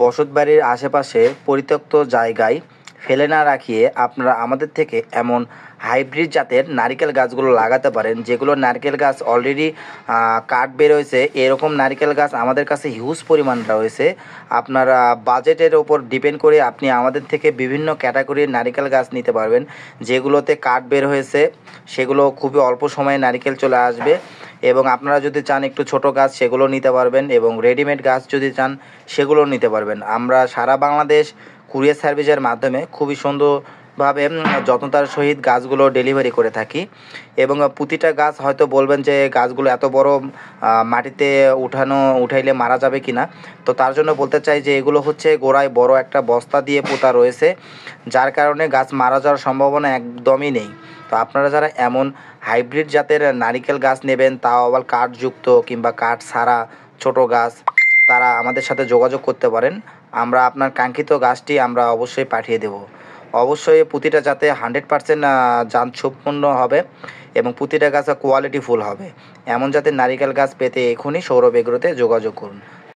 বসতবাড়ির আশেপাশে পরিত্যক্ত জায়গায় ফেলে না রাখিয়ে আপনারা আমাদের থেকে এমন হাইব্রিড জাতের নারকেল গাছগুলো লাগাতে পারেন, যেগুলো নারকেল গাছ অলরেডি কাঠ বেরোয়েছে। এরকম নারকেল গাছ আমাদের কাছে হিউজ পরিমাণ রয়েছে। আপনার বাজেটের ওপর ডিপেন্ড করে আপনি আমাদের থেকে বিভিন্ন ক্যাটাগরির নারকেল গাছ নিতে পারবেন, যেগুলোতে কাঠ বের হয়েছে, সেগুলো খুবই অল্প সময়ে নারকেল চলে আসবে। এবং আপনারা যদি চান একটু ছোট গাছ, সেগুলো নিতে পারবেন, এবং রেডিমেড গাছ যদি চান সেগুলো নিতে পারবেন। আমরা সারা বাংলাদেশ কুরিয়ার সার্ভিসের মাধ্যমে খুবই সুন্দরভাবে যত্নতার সহিত গাছগুলো ডেলিভারি করে থাকি। এবং প্রতিটা গাছ হয়তো বলবেন যে গাছগুলো এত বড় মাটিতে উঠাইলে মারা যাবে কিনা, তো তার জন্য বলতে চাই যে এগুলো হচ্ছে গোড়ায় বড় একটা বস্তা দিয়ে পোতা রয়েছে, যার কারণে গাছ মারা যাওয়ার সম্ভাবনা একদমই নেই। তো আপনারা যারা এমন হাইব্রিড জাতের নারিকেল গাছ নেবেন, তাও আবার কাঠযুক্ত কিংবা কাঠ ছাড়া ছোট গাছ, তারা আমাদের সাথে যোগাযোগ করতে পারেন। আমরা আপনার কাঙ্ক্ষিত গাছটি আমরা অবশ্যই পাঠিয়ে দেব। অবশ্যই প্রতিটা যাতে 100% যানসম্পন্ন হবে এবং প্রতিটা গাছ কোয়ালিটিফুল হবে, এমন জাতের নারিকেল গাছ পেতে এখনই সৌরভ এগ্রোতে যোগাযোগ করুন।